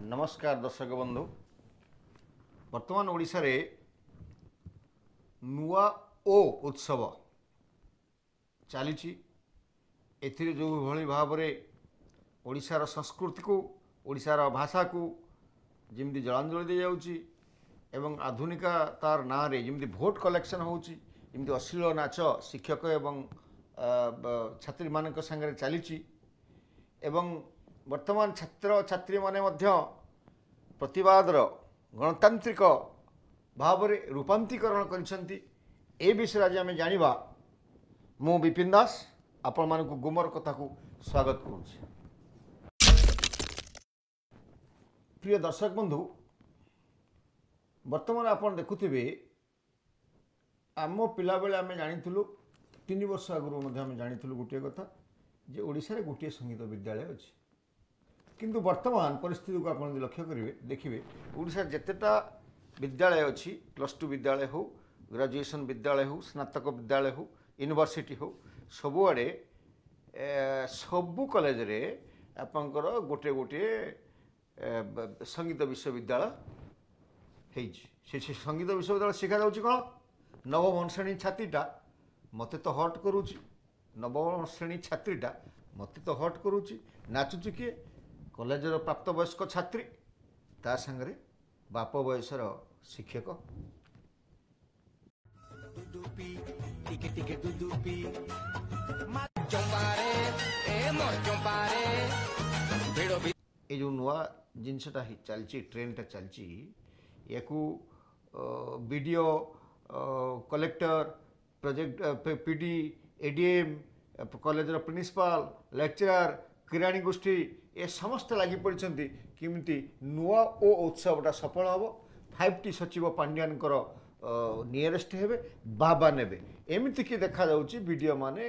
नमस्कार दर्शक बंधु वर्तमान ओडिशा रे नुआ ओ उत्सव चली एथिरे जो भली भाव रे ओडिशार संस्कृति को ओडिशार भाषा को जमी जलांजलि दी जाउची एवं आधुनिका तार ना रे जमी भोट कलेक्शन होउची जमी अश्लील नाच शिक्षक एवं छात्री मानक संगे चली एवं वर्तमान छात्र छात्री माने मध्य प्रतिवादर गणतांत्रिक भाव रे रूपांतरीकरण करिसेंती ए विषय आज आम जानिबा मु विपिन दास आपण मानक गुमर कथा को स्वागत करूछि। प्रिय दर्शक बंधु वर्तमान आपण देखुथिबे आम पिला बेले आम जानिथिलु 3 वर्ष आगु मध्ये आम जानिथिलु गोटे कथा जे ओडिशा रे गोटे संगीत विद्यालय अछि किंतु वर्तमान परिस्थिति को आप लक्ष्य करेंगे देखिए ओडिशा जितेटा विद्यालय अच्छी +2 विद्यालय हो ग्रेजुएशन विद्यालय हो स्नातक विद्यालय हो यूनिवर्सिटी हो सबुआड़े सबु कॉलेज रे आपंकर गोटे गोटे संगीत विश्वविद्यालय से संगीत विश्वविद्यालय शिखा जाऊँगी कौन नवम श्रेणी छात्रीटा मत तो हट करुच्ची नवम श्रेणी छात्रीटा मत तो हट करुच्ची नाचुची किए कॉलेजर प्राप्त वयस्क छात्री ता संगरे बाप बयसर शिक्षक ये जो नुआ जिनसटा चलची ट्रेनटा चलची याकू video collector project PD ADM कॉलेजर प्रिंसिपल लेक्चरर किराणी गोष्ठी ए समस्त लगी पड़ती किमती नुआ ओ उत्सवटा सफल हम 5T सचिव पांड्यान नियरेस्ट हे बाबा ने एमती कि देखा जाउची वीडियो माने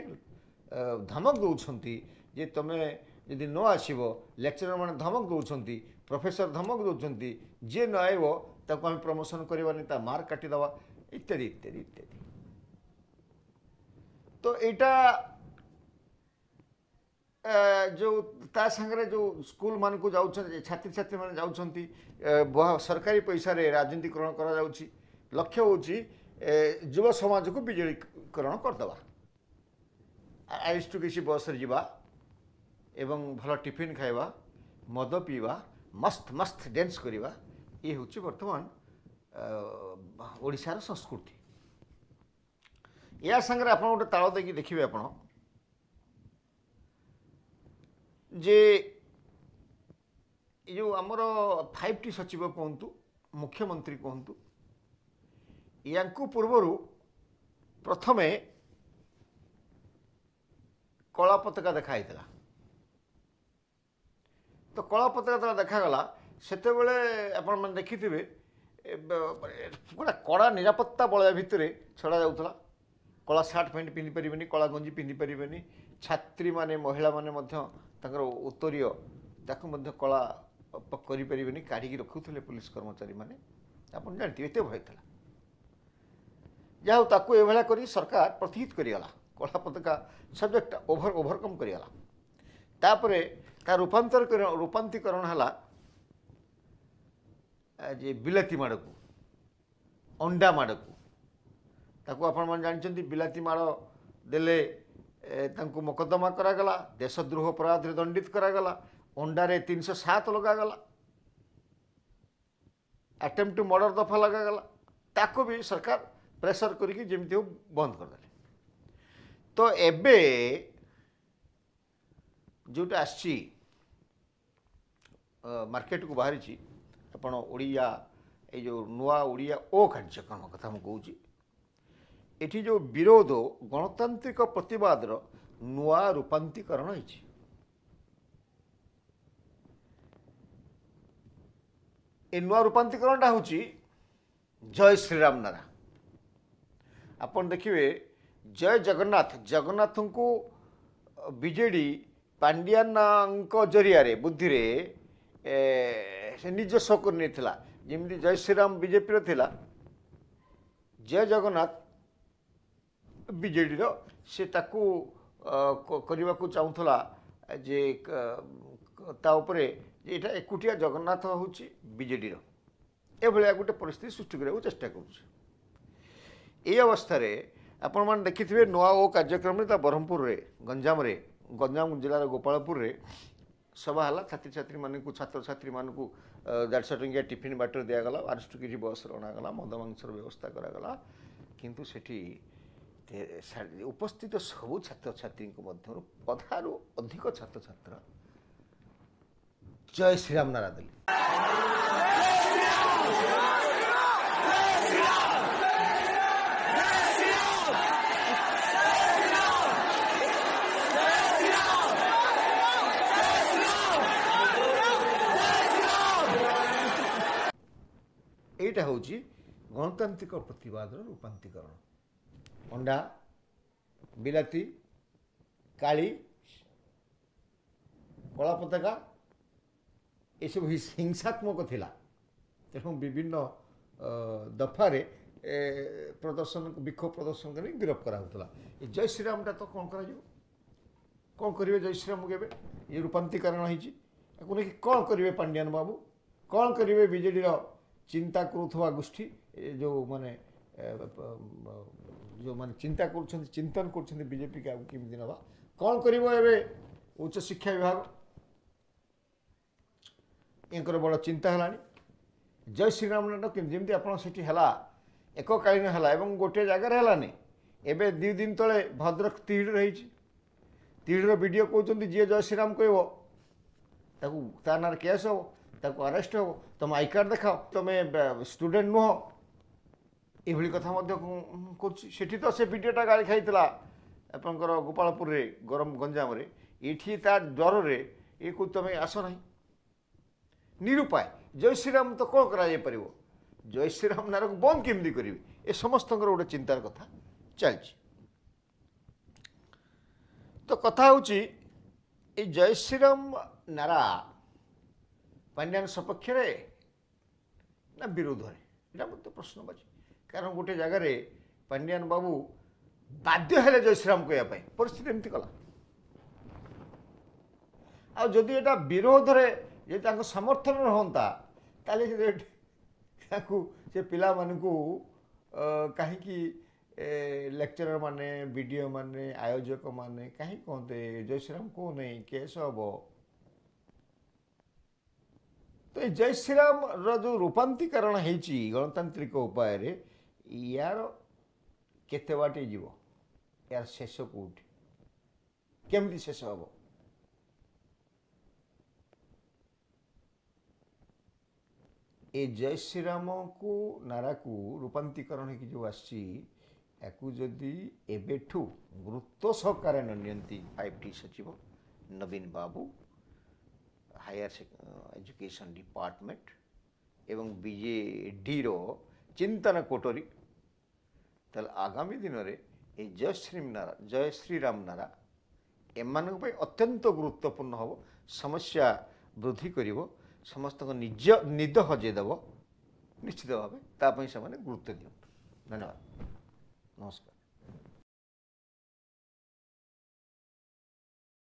धमक दौरान जे तुम जदि न आसब लेक्चरर मैंने धमक दौरान प्रोफेसर धमक दौरान जी न आइब ताको आम प्रमोशन करवानी ता मार्क काटिदेवा इत्यादि इत्यादि इत्यादि। तो यहाँ जो ता संगे जो स्कूल मान को जाऊँ छात्री छात्री मैंने जाऊँगी सरकारी पैसा रे राजनीतिकरण करा जाउची लक्ष्य होची युव समाज को बिजलीकरण करदे आइस किसी बस रे जीवा एवं भल टिफिन खाइबा मद पीवा मस्त मस्त डांस करिबा ये होची वर्तमान ओडिशार संस्कृति। या संगे आप गोटे ताल देकी देखिए आपण जे जो आमर 5T सचिव कहतु मुख्यमंत्री कहतु या पूर्वर प्रथमे कला पताका देखाई तो कला पताका देखागला सेतेबेले आपण मैंने देखिथे गोटे कड़ा निरापत्ता बलय भितर छड़ा जाऊला कला सार्ट पैंट पिंधि पारे कला गंजी पिंधि पारे छात्री माने महिला माने तांकर उत्तरीय ताकू कला करें काढ़ी रखुले पुलिस कर्मचारी माने आपन जानते एत भय था जहाँ एभला कर सरकार प्रतिहित करगला कला पताका सब्जेक्ट ओभरकम करगला तापरे ता रूपांतरीकरण है जे बिलाती माड़ को अंडा माड़ को ताकू आपण जानते बिलाती माड़ देले तांको मोकदमा करागला देशद्रोह अपराध रे दंडित करागला अंडारे 307 लगागला अटेम्प्ट टू मर्डर दफा लगागला ताको भी सरकार प्रेशर करके जमी हो बंद करदे। तो एबे जोटा आसी मार्केट को बाहरी आपण ओडिया ये जो नुआ ओडिया ओ कार्यक्रम कथा मु कहूँ एठी जो विरोध गणतांत्रिक प्रतिवादर नुआ रूपांतरीकरण होइछि। ए नुआ रूपांतरीकरणटा होछि जय श्रीराम नारा आपण देखिए जय जगन्नाथ जगन्नाथ को बीजेडी पांड्यान जरिया बुद्धि रे से निजस्व कर जमी जय श्रीराम बीजेपी थिला जय जगन्नाथ बीजेडी से ताकू करने को चाहूला जे ता उपरे ଏଇଟା ଏକୁଟିଆ ଜଗନ୍ନାଥ ହେଉଛି ବିଜେଡ଼ିର ଏଭଳିଆ ଗୋଟେ ପରିସ୍ଥିତି ସୃଷ୍ଟି କରିବାକୁ ଚେଷ୍ଟା କରୁଛି। এই অবস্থায় আপনার দেখিথিবে নূয়া ও কার্যক্রমে তা ব্রহ্মপুরে গঞ্জাম জেলার গোপালপুরে সভা হল ছাত্রছাত্রী মানুষ ছাত্রছাত্রী মানুষ 150 টঙ্কিয়া টিফিন বাটর দিগলা 12 কেজি বসরে অଣାগলা মদ মাংসর ব্যবস্থা করা কিন্তু সেটি উপস্থিত সবু ছাত্রছাত্রী মধ্যে অধারু অধিক ছাত্রছাত্র জয় শ্রীরাম নারা দেলে। এইটা হচ্ছে গণতান্ত্রিক প্রতিবাদর রূপান্তরীকরণ। অন্ডা বিলাতি কাଳି কলা পতাকা এসব হিংসাত্মক লা তেমন বিভিন্ন দফারে প্রদর্শন বিক্ষোভ প্রদর্শন করে গিরফ করা হোলা। এই জয় শ্রীরামটা তো কম করা কম করবে জয় শ্রীরাম কেবে এই রূপান্তরীকরণ হয়েছি এখন নাকি কম করবে পাণ্ডিয়ান বাবু কম করবে বিজেডির চিন্তা করুথবা গোষ্ঠী যে চিন্তা করছেন চিন্তন করছেন বিজেপি কে কেমিতি নেবা কম করব এবে উচ্চ শিক্ষা বিভাগ এঁকর বড় চিন্তা হেলানি। জয় শ্রীরাম নাটক যেমনি আপনার সেটি হেলা এককালীন হেলা এবং গোटे জায়গায় হেলানি। এবে 2 দিন তলে ভদ্রক তিহিড়ি রয়েছে তিহিড়ির ভিডিও কৌন যে জয় শ্রীরাম কহব তাকে তা না কেস হব তাকে আরেস্ট হব তুমি আই কার্ড দেখাও তুমি স্টুডেন্ট নুহ এইভাবে কথা করছি। সেটি তো সে ভিডিওটা গাড়ি খাইলা আপনার গোপালপুরে গঞ্জামে এটি তার ডরে এ তুমি আস না নিরুপায়। জয় শ্রীরাম তো কম করা যাই পারিব জয় শ্রীরাম নারক বন্ধ কেমতি করবে এ সমস্ত গোটে চিন্তার কথা চালছি। তো কথা হচ্ছে এই জয় শ্রীরাম নারা পাণ্ডিয়ান সপক্ষে না বিরোধরে এটা মধ্যে প্রশ্নবাচী কারণ গোটে জায়গায় পাণ্ডিয়ান বাবু বাধ্য হলে জয় শ্রীরাম কহা পরিস্থিতি এমতি কলা যদি এটা বিরোধরে যদি তাଙ୍କ ସମର୍ଥନରେ ହୁଅନ୍ତା ତାହେଲେ ତାକୁ ସେ ପିଲାମାନଙ୍କୁ କାହିଁକି ଲେକ୍ଚରର ମାନେ ବିଡ଼ିଓ ମାନେ ଆୟୋଜକ ମାନେ କାହିଁକି କହନ୍ତେ ଜୟ ଶ୍ରୀରାମ କହୁନାହିଁ କେସ୍ ହବ। ତ এই ଜୟ ଶ୍ରୀରାମର ଯେଉଁ ରୂପାନ୍ତରୀକରଣ ହେଇଛି ଗଣତାନ୍ତ୍ରିକ ଉପାୟରେ ୟାର କେତେ ବାଟେ ଯିବ ୟାର ଶେଷ କେଉଁଠି କେମିତି ଶେଷ ହବ ए जय श्रीराम को नारा को रूपांतरीकरण जो आसी जदि एबेठू गुरुत्व सहकार नियंती 5T सचिव नवीन बाबू हायर एजुकेशन डिपार्टमेंट एवं बीजेडी रो चिंतन कोटरी ताल आगामी दिन में जय श्रीराम नारा एम अत्यंत गुरुत्वपूर्ण हम समस्या वृद्धि करिवो समस्त निज निद हजेदेव निश्चित भाव ताप से गुरुत्व दियंतु। धन्यवाद नमस्कार।